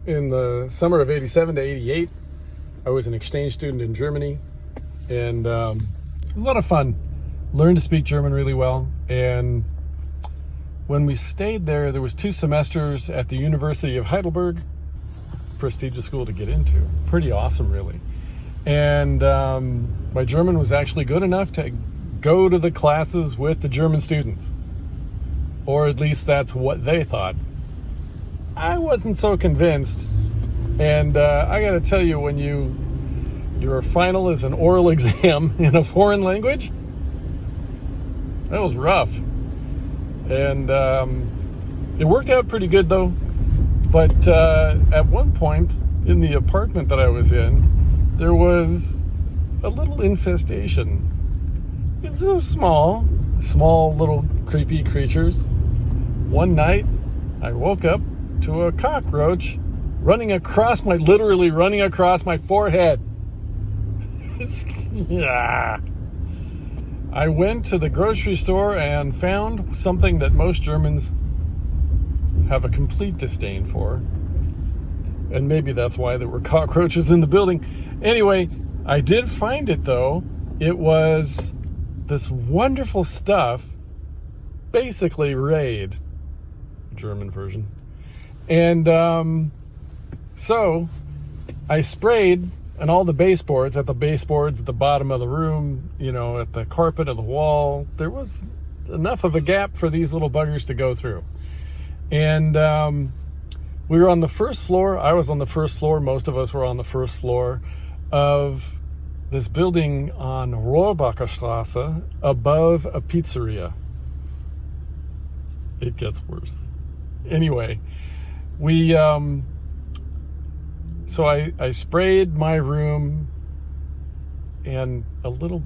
In the summer of 87 to 88, I was an exchange student in Germany, and it was a lot of fun. Learned to speak German really well, and when we stayed there, there was 2 semesters at the University of Heidelberg, prestigious school to get into. Pretty awesome, really. And my German was actually good enough to go to the classes with the German students, or at least that's what they thought. I wasn't so convinced, and I gotta tell you, when your final is an oral exam in a foreign language, that was rough. And it worked out pretty good though. But at one point in the apartment that I was in, there was a little infestation. It's so small little creepy creatures. One night, I woke up to a cockroach literally running across my forehead. Yeah. I went to the grocery store and found something that most Germans have a complete disdain for. And maybe that's why there were cockroaches in the building. Anyway, I did find it though. It was this wonderful stuff, basically Raid, German version. And so I sprayed on all the baseboards, at the bottom of the room, at the carpet of the wall. There was enough of a gap for these little buggers to go through. And we were on the first floor. I was on the first floor. Most of us were on the first floor of this building on Rohrbacher Straße above a pizzeria. It gets worse. Anyway, so I sprayed my room, and a little,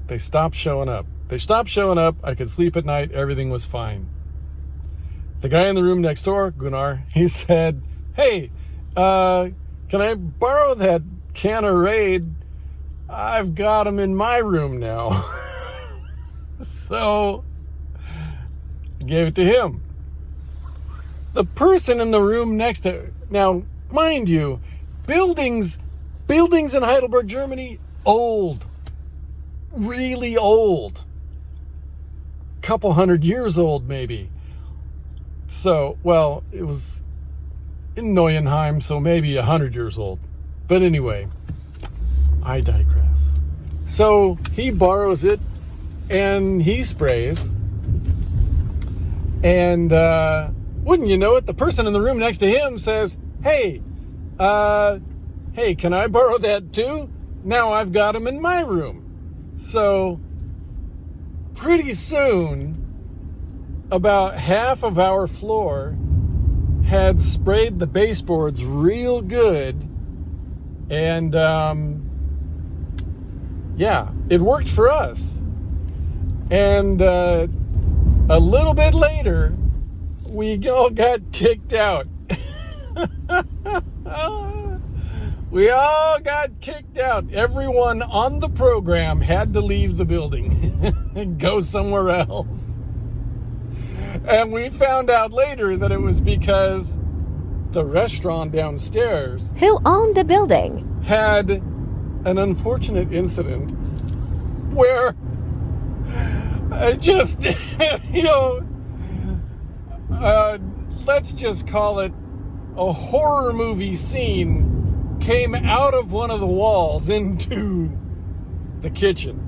they stopped showing up. I could sleep at night. Everything was fine. The guy in the room next door, Gunnar, he said, "Hey, can I borrow that can of Raid? I've got them in my room now." So I gave it to him. The person in the room next to, now, mind you, buildings in Heidelberg, Germany, old, really old, couple 100 years old maybe. So, well, it was in Neuenheim, so maybe 100 years old. But anyway, I digress. So he borrows it and he sprays, and wouldn't you know it, the person in the room next to him says, hey, can I borrow that too? Now I've got them in my room. So pretty soon, about half of our floor had sprayed the baseboards real good. And yeah, it worked for us. And a little bit later, we all got kicked out. We all got kicked out. Everyone on the program had to leave the building and go somewhere else. And we found out later that it was because the restaurant downstairs, who owned the building, had an unfortunate incident where I just, let's just call it a horror movie scene, came out of one of the walls into the kitchen.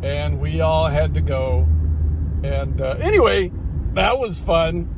And we all had to go. And anyway, that was fun.